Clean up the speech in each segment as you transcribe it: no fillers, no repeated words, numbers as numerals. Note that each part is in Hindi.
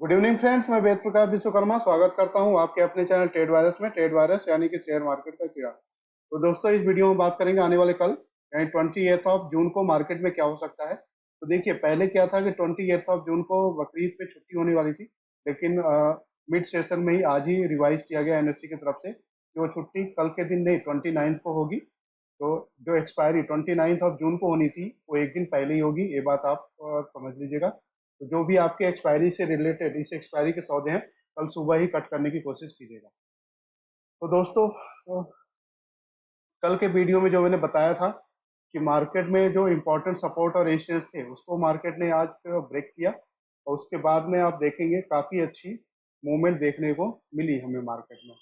गुड इवनिंग फ्रेंड्स, मैं वेद प्रकाश विश्वकर्मा स्वागत करता हूं आपके अपने चैनल ट्रेड वायरस में। ट्रेड वायरस यानी कि शेयर मार्केट का कीड़ा। तो दोस्तों, इस वीडियो में बात करेंगे आने वाले कल यानी 28 जून को मार्केट में क्या हो सकता है। तो देखिए, पहले क्या था कि 28 जून को बकरीद पे छुट्टी होने वाली थी, लेकिन मिड सेशन में ही आज ही रिवाइज किया गया एनएससी की तरफ से कि वो छुट्टी कल के दिन नहीं 29 को होगी। तो जो एक्सपायरी 29 जून को होनी थी वो एक दिन पहले ही होगी, ये बात आप समझ लीजिएगा। तो जो भी आपके एक्सपायरी से रिलेटेड इस एक्सपायरी के सौदे हैं, कल सुबह ही कट करने की कोशिश कीजिएगा। तो दोस्तों, कल के वीडियो में जो मैंने बताया था कि मार्केट में जो इम्पोर्टेंट सपोर्ट और रेजिस्टेंस थे उसको मार्केट ने आज ब्रेक किया, और उसके बाद में आप देखेंगे काफी अच्छी मूवमेंट देखने को मिली हमें मार्केट में।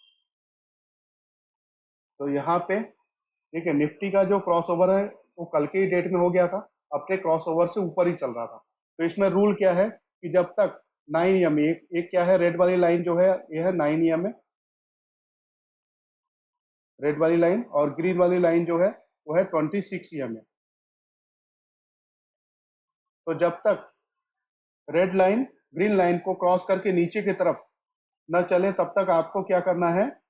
तो यहाँ पे देखिए, निफ्टी का जो क्रॉसओवर है वो कल के ही डेट में हो गया था, अपने क्रॉसओवर से ऊपर ही चल रहा था। तो इसमें रूल क्या है कि जब तक 9 EM, एक क्या है, रेड वाली लाइन जो है ये है 9 EM है, रेड वाली लाइन, और ग्रीन वाली लाइन जो है वो है 26 EM है। तो जब तक रेड लाइन ग्रीन लाइन को क्रॉस करके नीचे की तरफ न चले तब तक आपको क्या करना है,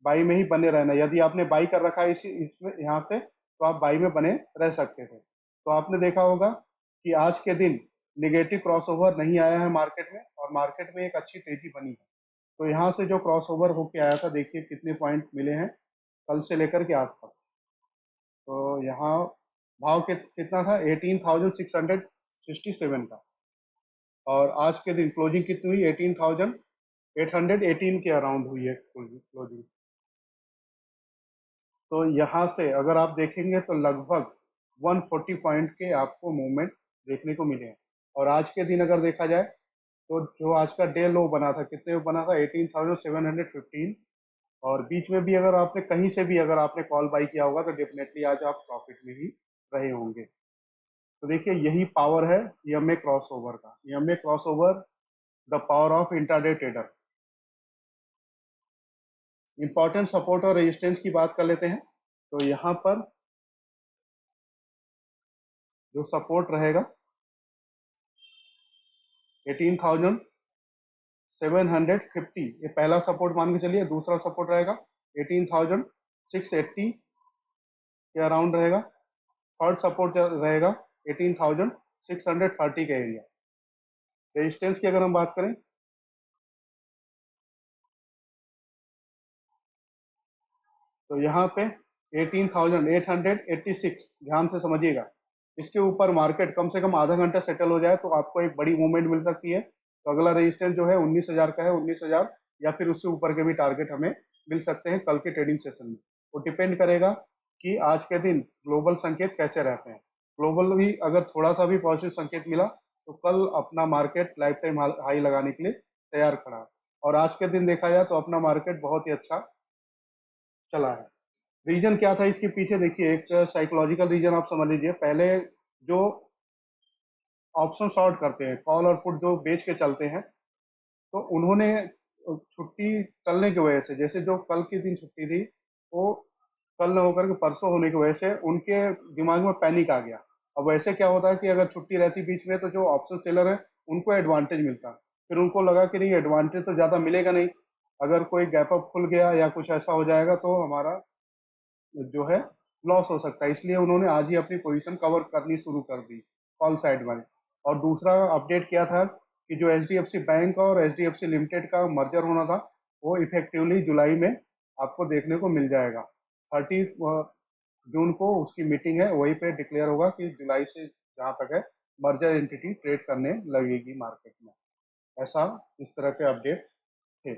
बाई में ही बने रहना। यदि आपने बाई कर रखा है इसी इसमें यहाँ से, तो आप बाई में बने रह सकते थे। तो आपने देखा होगा कि आज के दिन निगेटिव क्रॉसओवर नहीं आया है मार्केट में, और मार्केट में एक अच्छी तेजी बनी है। तो यहाँ से जो क्रॉसओवर होके आया था, देखिए कितने पॉइंट मिले हैं कल से लेकर के आज तक। तो यहाँ भाव कितना था, 18,667 का, और आज के दिन क्लोजिंग कितनी हुई, 18,818 के अराउंड हुई है क्लोजिंग। तो यहाँ से अगर आप देखेंगे तो लगभग 140 पॉइंट के आपको मूवमेंट देखने को मिले हैं। और आज के दिन अगर देखा जाए तो जो आज का डे लो बना था, कितने में बना था, 18,715। और बीच में भी अगर आपने कहीं से भी अगर आपने कॉल बाई किया होगा तो डेफिनेटली आज आप प्रॉफिट में ही रहे होंगे। तो देखिए, यही पावर है ईएमए क्रॉस ओवर का। EMA cross over, the power of intraday trader. Important support और रेजिस्टेंस की बात कर लेते हैं। तो यहाँ पर जो सपोर्ट रहेगा 18,750, ये पहला सपोर्ट मान के चलिए। दूसरा सपोर्ट रहेगा 18,680 के अराउंड रहेगा। थर्ड सपोर्ट रहेगा 18,630 के एरिया। रेजिस्टेंस की अगर हम बात करें तो यहाँ पे 18,886, ध्यान से समझिएगा। इसके ऊपर मार्केट कम से कम आधा घंटा सेटल हो जाए तो आपको एक बड़ी मूवमेंट मिल सकती है। तो अगला रेजिस्टेंस जो है 19,000 का है, 19,000 या फिर उससे ऊपर के भी टारगेट हमें मिल सकते हैं कल के ट्रेडिंग सेशन में। वो डिपेंड करेगा कि आज के दिन ग्लोबल संकेत कैसे रहते हैं। ग्लोबल भी अगर थोड़ा सा भी पॉजिटिव संकेत मिला तो कल अपना मार्केट लाइफ टाइम हाई लगाने के लिए तैयार खड़ा है। और आज के दिन देखा जाए तो अपना मार्केट बहुत ही अच्छा चला है। रीजन क्या था इसके पीछे, देखिए एक साइकोलॉजिकल रीजन आप समझ लीजिए। पहले जो ऑप्शन शॉर्ट करते हैं, कॉल और पुट जो बेच के चलते हैं, तो उन्होंने छुट्टी टलने की वजह से, जैसे जो कल की दिन छुट्टी थी वो कल न होकर के परसों होने की वजह से उनके दिमाग में पैनिक आ गया। अब वैसे क्या होता है कि अगर छुट्टी रहती बीच में तो जो ऑप्शन सेलर है उनको एडवांटेज मिलता। फिर उनको लगा कि नहीं, एडवांटेज तो ज्यादा मिलेगा नहीं, अगर कोई गैप अप खुल गया या कुछ ऐसा हो जाएगा तो हमारा जो है लॉस हो सकता है। इसलिए उन्होंने आज ही अपनी पोजीशन कवर करनी शुरू कर दी कॉल साइड वाली। और दूसरा अपडेट क्या था कि जो एचडीएफसी बैंक और एचडीएफसी लिमिटेड का मर्जर होना था वो इफेक्टिवली जुलाई में आपको देखने को मिल जाएगा। 30 जून को उसकी मीटिंग है, वहीं पे डिक्लेयर होगा कि जुलाई से जहाँ तक है मर्जर एंटिटी ट्रेड करने लगेगी मार्केट में। ऐसा इस तरह के अपडेट थे।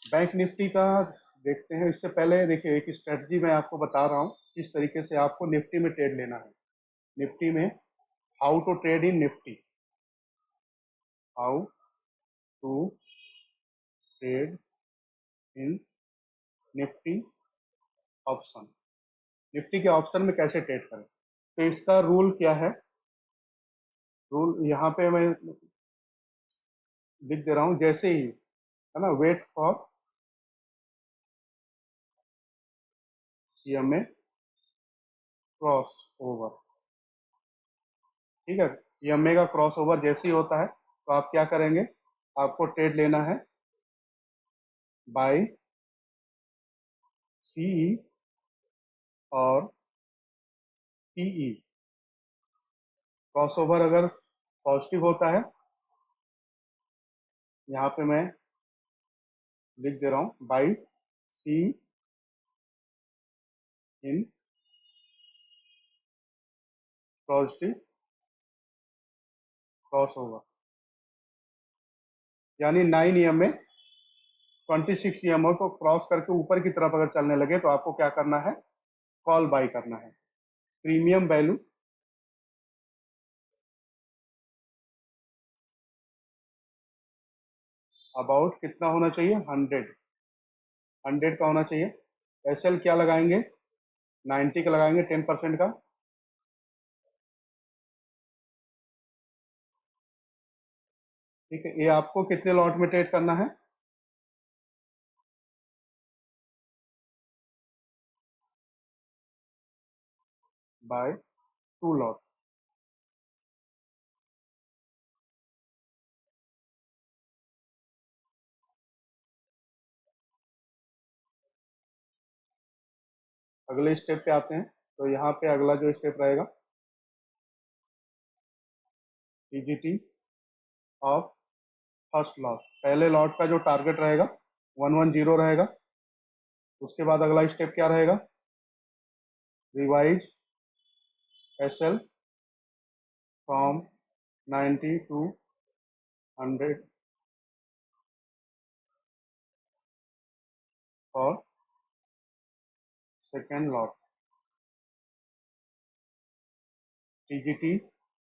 बैंक निफ्टी का देखते हैं। इससे पहले देखिए, एक स्ट्रेटजी मैं आपको बता रहा हूँ किस तरीके से आपको निफ्टी में ट्रेड लेना है। निफ्टी में how to trade in Nifty, how to trade in Nifty option. Nifty के ऑप्शन में कैसे ट्रेड करें, तो इसका रूल क्या है। रूल यहाँ पे मैं लिख दे रहा हूँ, जैसे ही है ना, wait for EMA cross over. ठीक है, ईएमए का क्रॉस ओवर जैसे ही होता है तो आप क्या करेंगे, आपको ट्रेड लेना है बाय सीई और पीई। क्रॉस ओवर अगर पॉजिटिव होता है, यहाँ पे मैं लिख दे रहा हूँ buy C in positive cross over, यानी 9 ईएमए 26 ईएमओ को क्रॉस करके ऊपर की तरफ अगर चलने लगे तो आपको क्या करना है, कॉल बाय करना है। प्रीमियम वैल्यू अबाउट कितना होना चाहिए, 100 का होना चाहिए। एसएल क्या लगाएंगे, 90 का लगाएंगे, 10% का। ठीक है, ये आपको कितने लॉट में ट्रेड करना है, बाय 2 लॉट। अगले स्टेप पे आते हैं, तो यहाँ पे अगला जो स्टेप रहेगा, टीजीटी ऑफ फर्स्ट लॉट, पहले लॉट का जो टारगेट रहेगा 110 रहेगा। उसके बाद अगला स्टेप क्या रहेगा, revise SL from 90 to 100 for second lot, TGT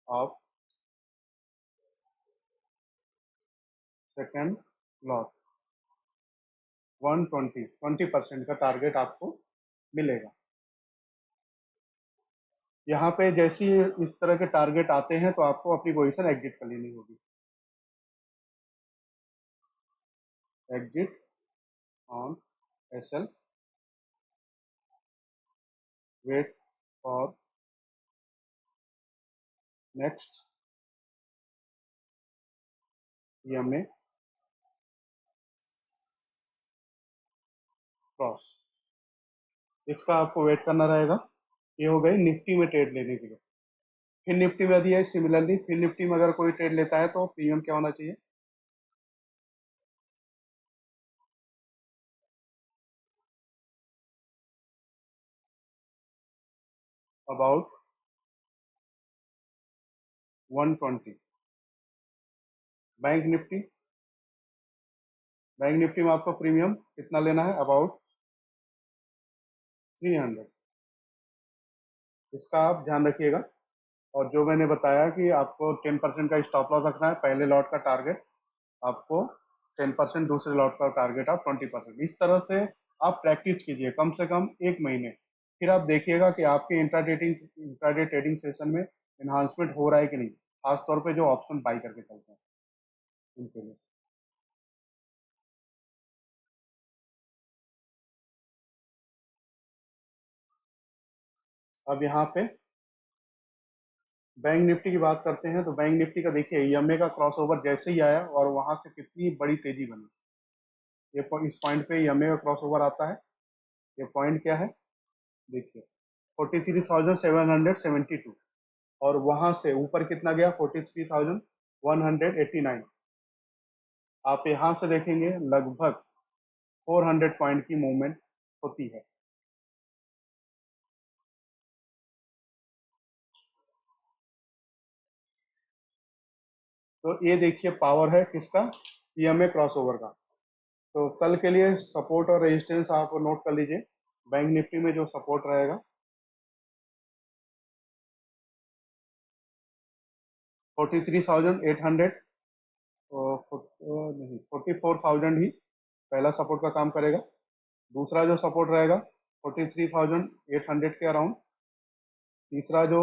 of second lot 20% का टारगेट आपको मिलेगा। यहाँ पे जैसे ही इस तरह के टारगेट आते हैं तो आपको अपनी पोजीशन एग्जिट कर लेनी होगी। Exit on SL, wait for next EMA cross, इसका आपको वेट करना रहेगा। ये हो गई निफ्टी में ट्रेड लेने के लिए। फिर निफ्टी में यदि है सिमिलरली, फिर निफ्टी में अगर कोई ट्रेड लेता है तो प्रीमियम क्या होना चाहिए, about 120। Bank Nifty, bank Nifty में आपको प्रीमियम कितना लेना है, अबाउट 300। इसका आप ध्यान रखिएगा। और जो मैंने बताया कि आपको 10% का स्टॉप लॉस रखना है, पहले लॉट का टारगेट आपको 10%, दूसरे लॉट का टारगेट आप 20%। इस तरह से आप प्रैक्टिस कीजिए कम से कम 1 महीने, फिर आप देखिएगा कि आपके इंट्राडे ट्रेडिंग सेशन में इन्हांसमेंट हो रहा है कि नहीं, खासतौर पे जो ऑप्शन बाई करके चलते हैं उनके लिए। अब यहाँ पे बैंक निफ्टी की बात करते हैं, तो बैंक निफ्टी का देखिए ईएमए का क्रॉस ओवर जैसे ही आया और वहां से कितनी बड़ी तेजी बनी। इस पॉइंट पे ईएमए का क्रॉस ओवर आता है, ये पॉइंट क्या है देखिए, 43,772, और वहां से ऊपर कितना गया, 43,189। आप यहां से देखेंगे लगभग 400 पॉइंट की मूवमेंट होती है। तो ये देखिए पावर है किसका, ईएमए क्रॉस ओवर का। तो कल के लिए सपोर्ट और रेजिस्टेंस आप नोट कर लीजिए। बैंक निफ्टी में जो सपोर्ट रहेगा 43,800, नहीं 44,000 ही पहला सपोर्ट का काम करेगा। दूसरा जो सपोर्ट रहेगा 43,800 के अराउंड। तीसरा जो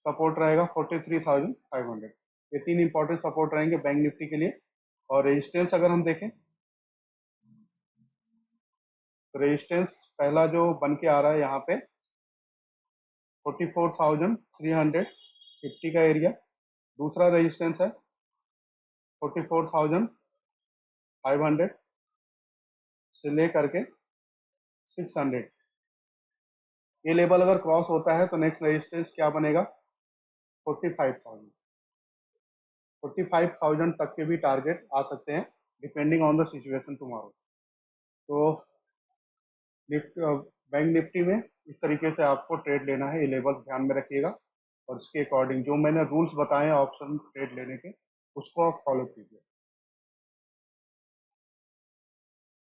सपोर्ट रहेगा 43,500। ये तीन इंपॉर्टेंट सपोर्ट रहेंगे बैंक निफ्टी के लिए। और रेजिस्टेंस अगर हम देखें, तो रेजिस्टेंस पहला जो बन के आ रहा है यहाँ पे 44,300, 50 का एरिया। दूसरा रेजिस्टेंस है 44,500 से ले करके 600। ये लेवल अगर क्रॉस होता है तो नेक्स्ट रेजिस्टेंस क्या बनेगा? 45,000। 45,000 तक के भी टारगेट आ सकते हैं depending on the situation tomorrow. तो निफ्टी, बैंक निफ्टी में इस तरीके से आपको ट्रेड लेना है, ये लेवल ध्यान में रखिएगा और इसके अकॉर्डिंग जो मैंने रूल्स बताए हैं ऑप्शन ट्रेड लेने के, उसको आप फॉलो कीजिए।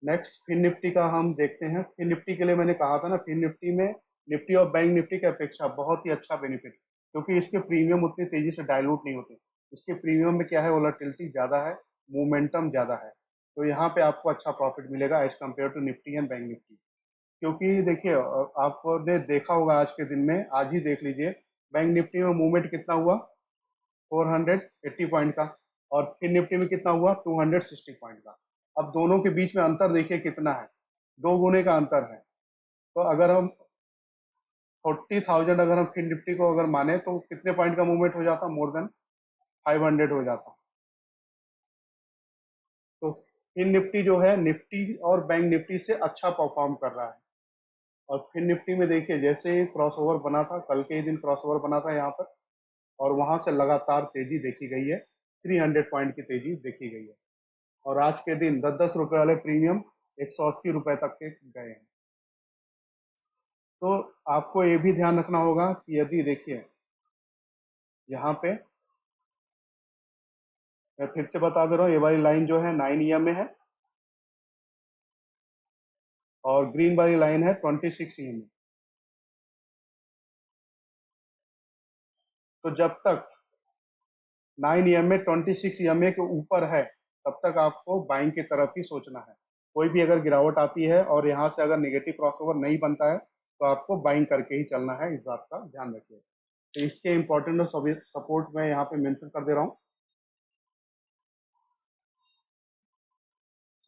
नेक्स्ट फिन निफ्टी का हम देखते हैं। फिन निफ्टी के लिए मैंने कहा था ना, फिन निफ्टी में निफ्टी और बैंक निफ्टी की अपेक्षा बहुत ही अच्छा बेनिफिट, क्योंकि इसके प्रीमियम उतनी तेजी से डाइल्यूट नहीं होते। इसके प्रीमियम में क्या है, वोलेटिलिटी ज़्यादा है, मोमेंटम ज़्यादा है। तो यहाँ पे आपको अच्छा प्रॉफिट मिलेगा as compare to Nifty and bank Nifty. क्योंकि देखिए आपने देखा होगा आज के दिन में, आज ही देख लीजिए, बैंक निफ्टी में मूवमेंट कितना हुआ? 480 पॉइंट का। और फिन निफ्टी में कितना हुआ? 260 पॉइंट का। अब दोनों के बीच में अंतर देखिए कितना है, 2 गुने का अंतर है। तो अगर हम 40,000 अगर हम फिन निफ्टी को अगर माने तो कितने पॉइंट का मूवमेंट हो जाता? मोर देन 500 हो जाता। तो फिन निफ्टी जो है निफ्टी और बैंक निफ्टी से अच्छा परफॉर्म कर रहा है। और फिन निफ्टी में देखिए जैसे ही क्रॉस ओवर बना था, कल के ही दिन क्रॉस ओवर बना था यहाँ पर, और वहां से लगातार तेजी देखी गई है, 300 पॉइंट की तेजी देखी गई है। और आज के दिन 10-10 रुपए वाले प्रीमियम 180 रुपए तक के गए हैं। तो आपको ये भी ध्यान रखना होगा कि यदि देखिए यहाँ पे, मैं फिर से बता दे रहा हूँ, ये वाली लाइन जो है 9 EM में है और ग्रीन वाली लाइन है 26 EM में। तो जब तक 9 EM में 26 EM के ऊपर है, तब तक आपको बाइंग की तरफ ही सोचना है। कोई भी अगर गिरावट आती है और यहाँ से अगर नेगेटिव क्रॉसओवर नहीं बनता है, तो आपको बाइंग करके ही चलना है, इस बात का ध्यान रखिए। तो इसके इंपॉर्टेंट सपोर्ट मैं यहाँ पे मेंशन कर दे रहा हूँ।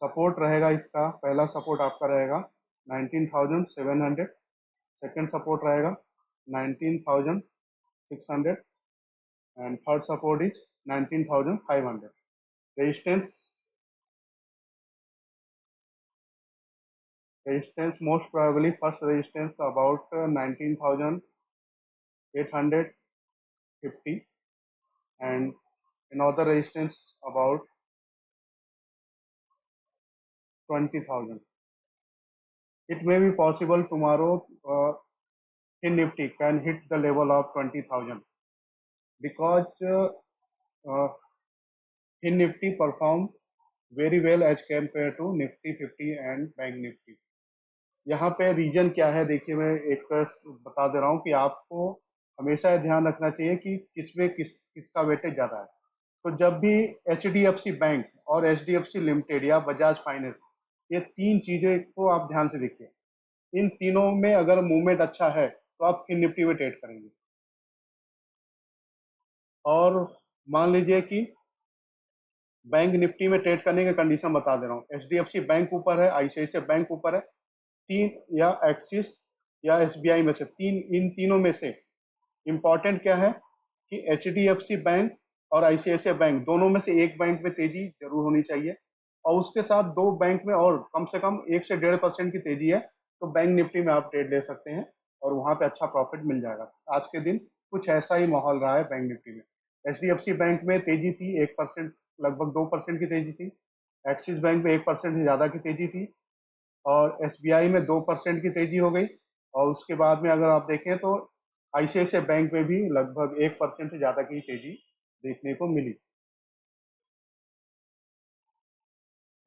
सपोर्ट रहेगा इसका, पहला सपोर्ट आपका रहेगा 19,700। सेकेंड सपोर्ट रहेगा 19,600 and third support is 19,500। Resistance, most probably first resistance about 19,850 and another resistance about 20,000. It may be possible tomorrow in Nifty can hit the level of 20,000 because uh, in Nifty perform very well as compared to Nifty 50 and Bank Nifty. यहाँ पे रीजन क्या है देखिए, मैं एक बता दे रहा हूँ कि आपको हमेशा ये ध्यान रखना चाहिए कि किसमें किसका वेटेज ज़्यादा है। तो जब भी HDFC बैंक और HDFC लिमिटेड या बजाज फाइनेंस, ये तीन चीज़ें को आप ध्यान से देखिए, इन तीनों में अगर मूवमेंट अच्छा है तो आप फिन निफ्टी में ट्रेड करेंगे। और मान लीजिए कि बैंक निफ्टी में ट्रेड करने का कंडीशन बता दे रहा हूँ, HDFC बैंक ऊपर है, ICICI बैंक ऊपर है, तीन या एक्सिस या SBI में से तीन, इन तीनों में से इंपॉर्टेंट क्या है कि HDFC बैंक और ICICI बैंक दोनों में से एक बैंक में तेजी जरूर होनी चाहिए, और उसके साथ दो बैंक में और कम से कम 1 से 1.5% की तेजी है, तो बैंक निफ्टी में आप ट्रेड ले सकते हैं और वहां पे अच्छा प्रॉफिट मिल जाएगा। आज के दिन कुछ ऐसा ही माहौल रहा है बैंक निफ्टी में। HDFC बैंक में तेजी थी 1%, लगभग 2% की तेजी थी। एक्सिस बैंक में 1% से ज्यादा की तेजी थी और SBI में 2% की तेजी हो गई। और उसके बाद में अगर आप देखें तो ICICI बैंक में भी लगभग 1% से ज्यादा की तेजी देखने को मिली।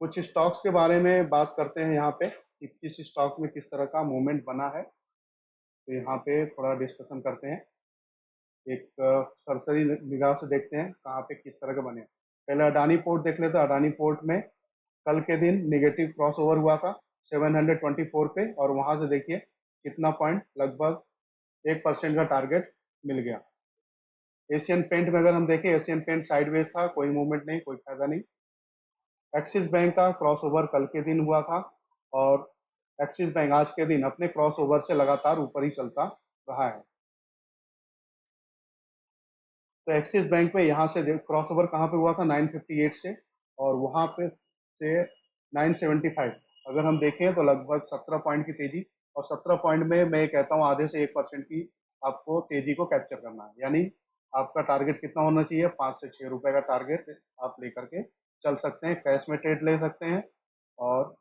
कुछ स्टॉक्स के बारे में बात करते हैं यहाँ पे कि किस स्टॉक में किस तरह का मूवमेंट बना है, तो यहाँ पे थोड़ा डिस्कशन करते हैं। एक सरसरी निगाह से देखते हैं कहाँ पे किस तरह के बने। पहले अडानी पोर्ट देख लेते हैं। अडानी पोर्ट में कल के दिन निगेटिव क्रॉस ओवर हुआ था 724 पे, और वहां से देखिए कितना पॉइंट, लगभग 1% का टारगेट मिल गया। एशियन पेंट में अगर हम देखें, एशियन पेंट साइडवेज था, कोई मूवमेंट नहीं, कोई फायदा नहीं। एक्सिस बैंक का क्रॉस ओवर कल के दिन हुआ था और एक्सिस बैंक आज के दिन अपने क्रॉस ओवर से लगातार ऊपर ही चलता रहा है। तो एक्सिस बैंक में यहाँ से क्रॉस ओवर कहाँ पे हुआ था 958 से, और वहाँ पे से 975। अगर हम देखें तो लगभग 17 पॉइंट की तेजी, और 17 पॉइंट में मैं कहता हूँ आधे से 1% की आपको तेजी को कैप्चर करना है। यानी आपका टारगेट कितना होना चाहिए, 5 से 6 रुपए का टारगेट आप लेकर के चल सकते हैं। कैश में ट्रेड ले सकते हैं, और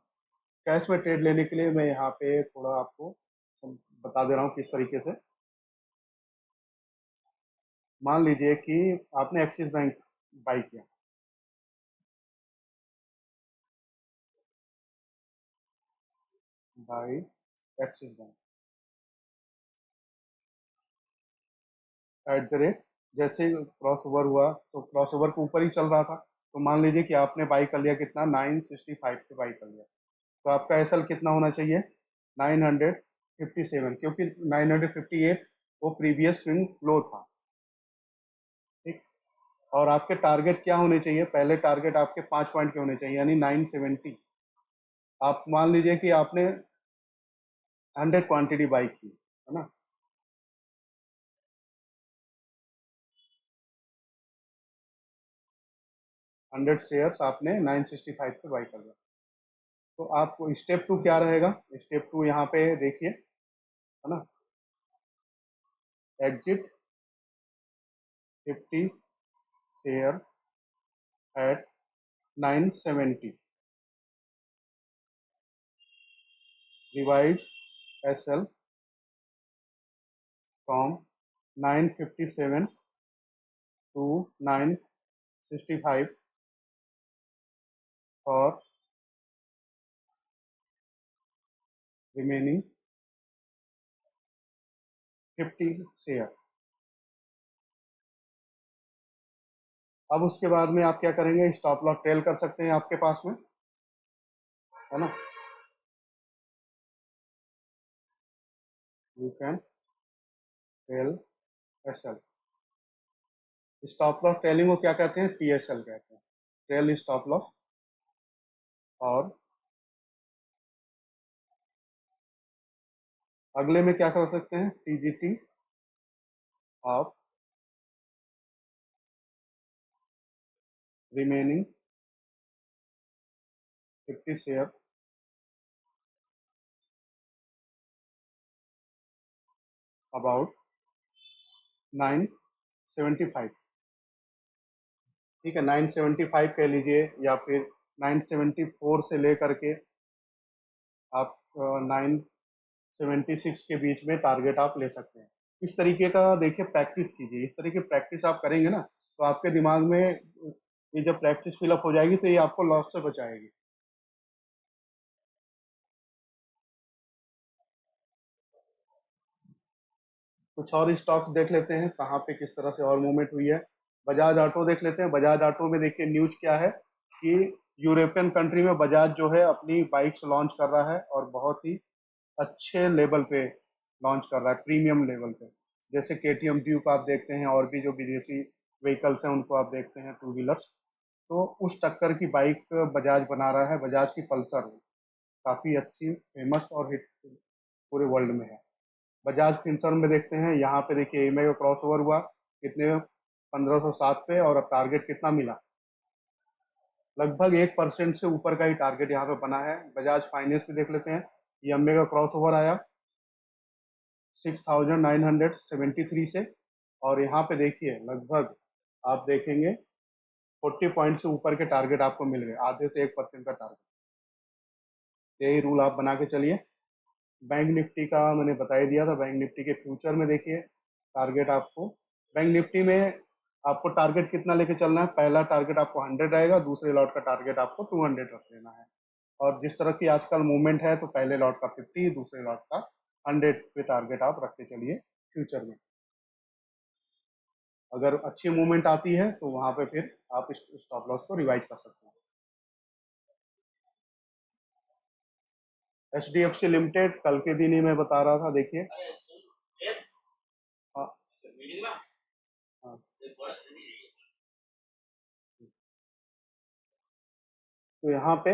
कैश में ट्रेड लेने के लिए मैं यहाँ पे थोड़ा आपको बता दे रहा हूँ किस तरीके से। मान लीजिए कि आपने एक्सिस बैंक बाई किया, by axis bank at the rate, जैसे क्रॉस ओवर हुआ तो क्रॉस ओवर के ऊपर ही चल रहा था, तो मान लीजिए कि आपने बाई कर लिया कितना, 965 पे बाई कर लिया। तो आपका एसएल कितना होना चाहिए, 957, क्योंकि 958 वो प्रीवियस स्विंग लो था। ठीक। और आपके टारगेट क्या होने चाहिए, पहले टारगेट आपके 5 पॉइंट के होने चाहिए, यानी 970। आप मान लीजिए कि आपने 100 क्वांटिटी बाई की है ना, 100 शेयर्स आपने 965 पे बाई कर दिया। तो आपको स्टेप टू क्या रहेगा, स्टेप टू यहाँ पे देखिए, है ना, exit 50 share at 970, revise SL from 957 to 965 और रिमेनिंग 50 शेयर। अब उसके बाद में आप क्या करेंगे, स्टॉप लॉस ट्रेल कर सकते हैं आपके पास में, है ना, you can trail SL. Stop loss trailing को क्या कहते हैं, टीएसएल कहते हैं, ट्रेल स्टॉप लॉस। और अगले में क्या कर सकते हैं, TGT of remaining 50 share about 975। ठीक है, 975 कह लीजिए, या फिर 974 से लेकर के आप 976 के बीच में टारगेट आप ले सकते हैं। इस तरीके का देखिए प्रैक्टिस कीजिए, इस तरीके प्रैक्टिस आप करेंगे ना, तो आपके दिमाग में ये जब प्रैक्टिस फिलअप हो जाएगी तो ये आपको लॉस से बचाएगी। कुछ और स्टॉक देख लेते हैं कहाँ पे किस तरह से और मूवमेंट हुई है। बजाज ऑटो देख लेते हैं। बजाज ऑटो में देखिए न्यूज क्या है कि यूरोपियन कंट्री में बजाज जो है अपनी बाइक्स लॉन्च कर रहा है, और बहुत ही अच्छे लेवल पे लॉन्च कर रहा है, प्रीमियम लेवल पे। जैसे केटीएम ड्यूक आप देखते हैं, और भी जो विदेशी व्हीकल्स हैं उनको आप देखते हैं, टू व्हीलर्स। तो उस टक्कर की बाइक बजाज बना रहा है, बजाज की पल्सर काफ़ी अच्छी, फेमस और हिट पूरे वर्ल्ड में है। बजाज फिनसर्व में देखते हैं, यहाँ पे देखिए ईएमआई का क्रॉस ओवर हुआ कितने, 1507 पे, और अब टारगेट कितना मिला, लगभग 1% से ऊपर का ही टारगेट यहाँ पे बना है। बजाज फाइनेंस में देख लेते हैं, ईएमआई का क्रॉस ओवर आया 6973 से, और यहाँ पे देखिए लगभग आप देखेंगे 40 पॉइंट से ऊपर के टारगेट आपको मिल गए, आधे से 1% का टारगेट। यही रूल आप बना के चलिए। बैंक निफ्टी का मैंने बता ही दिया था, बैंक निफ्टी के फ्यूचर में देखिए टारगेट आपको, बैंक निफ्टी में आपको टारगेट कितना लेके चलना है, पहला टारगेट आपको 100 रहेगा, दूसरे लॉट का टारगेट आपको 200 रख लेना है। और जिस तरह की आजकल मूवमेंट है, तो पहले लॉट का 50, दूसरे लॉट का 100 पे टारगेट आप रखते चलिए फ्यूचर में। अगर अच्छी मूवमेंट आती है तो वहां पे फिर आप स्टॉप लॉस को रिवाइज कर सकते हैं। H D F C limited कल के दिन ही मैं बता रहा था, देखिए। हाँ, हाँ। तो यहाँ पे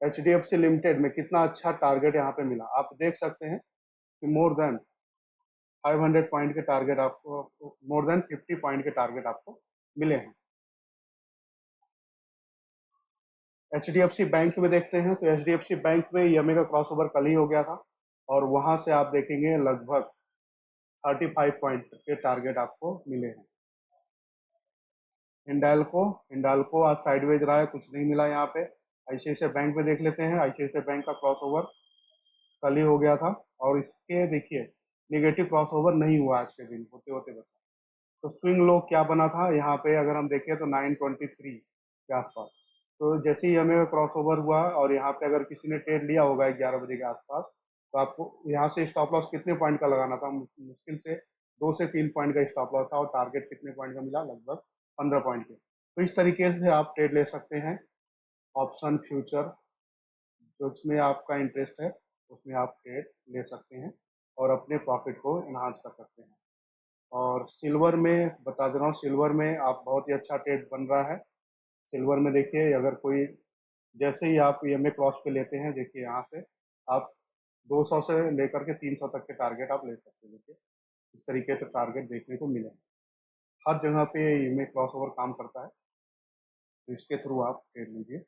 H D F C limited में कितना अच्छा टारगेट यहाँ पे मिला, आप देख सकते हैं कि मोर देन 500 पॉइंट के टारगेट आपको, मोर देन 50 पॉइंट के टारगेट आपको मिले हैं। HDFC बैंक में देखते हैं तो HDFC बैंक में ईएमए का क्रॉस ओवर कल ही हो गया था और वहां से आप देखेंगे लगभग 35 पॉइंट के टारगेट आपको मिले हैं। हिंडाल्को हिंडाल्को आज साइडवेज रहा है, कुछ नहीं मिला यहाँ पे। आईसीआईसीआई बैंक में देख लेते हैं। आईसीआईसीआई बैंक का क्रॉस ओवर कल ही हो गया था और इसके देखिए निगेटिव क्रॉस ओवर नहीं हुआ आज के दिन होते होते बचा। तो स्विंग लो क्या बना था यहाँ पे, अगर हम देखें तो 923 के आसपास। तो जैसे ही हमें क्रॉस ओवर हुआ और यहाँ पे अगर किसी ने ट्रेड लिया होगा 11 बजे के आसपास, तो आपको यहाँ से स्टॉप लॉस कितने पॉइंट का लगाना था, मुश्किल से 2 से 3 पॉइंट का स्टॉप लॉस था और टारगेट कितने पॉइंट का मिला, लगभग 15 पॉइंट के। तो इस तरीके से आप ट्रेड ले सकते हैं। ऑप्शन फ्यूचर जिसमें आपका इंटरेस्ट है उसमें आप ट्रेड ले सकते हैं और अपने प्रॉफिट को इन्हांस कर सकते हैं। और सिल्वर में बता दे रहा हूँ, सिल्वर में आप बहुत ही अच्छा ट्रेड बन रहा है। सिल्वर में देखिए अगर कोई, जैसे ही आप ईएमए क्रॉस पे लेते हैं, देखिए यहाँ से आप 200 से लेकर के 300 तक के टारगेट आप ले सकते हैं। देखिए इस तरीके से टारगेट देखने को मिले। हर जगह पे ईएमए क्रॉस ओवर काम करता है, तो इसके थ्रू आप ट्रेड लीजिए।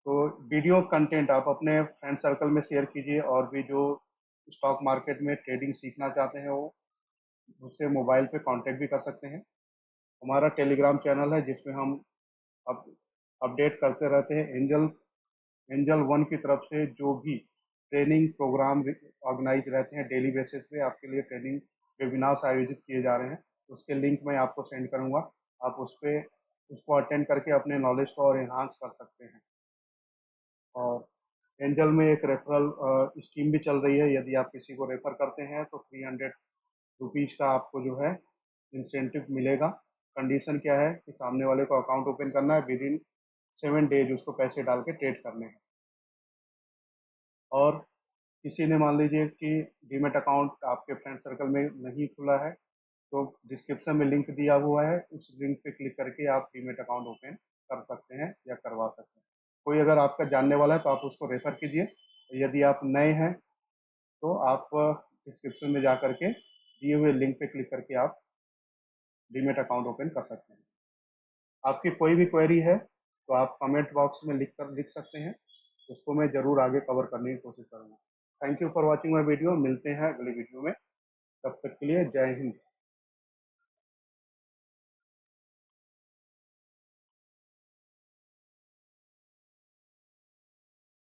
तो वीडियो कंटेंट आप अपने फ्रेंड सर्कल में शेयर कीजिए और भी जो स्टॉक मार्केट में ट्रेडिंग सीखना चाहते हैं वो उससे मोबाइल पे कांटेक्ट भी कर सकते हैं। हमारा टेलीग्राम चैनल है जिसमें हम अप अपडेट करते रहते हैं। एंजल वन की तरफ से जो भी ट्रेनिंग प्रोग्राम ऑर्गेनाइज रहते हैं डेली बेसिस पे आपके लिए ट्रेनिंग वेबिनार्स आयोजित किए जा रहे हैं, उसके लिंक मैं आपको सेंड करूंगा। आप उस पर उसको अटेंड करके अपने नॉलेज को और इन्हांस कर सकते हैं। और एंजल में एक रेफरल स्कीम भी चल रही है, यदि आप किसी को रेफर करते हैं तो 300 रुपीज़ का आपको जो है इंसेंटिव मिलेगा। कंडीशन क्या है कि सामने वाले को अकाउंट ओपन करना है, विद इन 7 डेज उसको पैसे डाल के ट्रेड करने हैं। और किसी ने मान लीजिए कि डीमेट अकाउंट आपके फ्रेंड सर्कल में नहीं खुला है, तो डिस्क्रिप्शन में लिंक दिया हुआ है, उस लिंक पे क्लिक करके आप डीमेट अकाउंट ओपन कर सकते हैं या करवा सकते हैं। कोई अगर आपका जानने वाला है तो आप उसको रेफर कीजिए। यदि आप नए हैं तो आप डिस्क्रिप्शन में जा करके दिए हुए लिंक पे क्लिक करके आप डीमेट अकाउंट ओपन कर सकते हैं। आपकी कोई भी क्वेरी है तो आप कमेंट बॉक्स में लिख सकते हैं, उसको मैं ज़रूर आगे कवर करने की कोशिश करूँगा। Thank you for watching my video. मिलते हैं अगले वीडियो में, तब तक के लिए जय हिंद।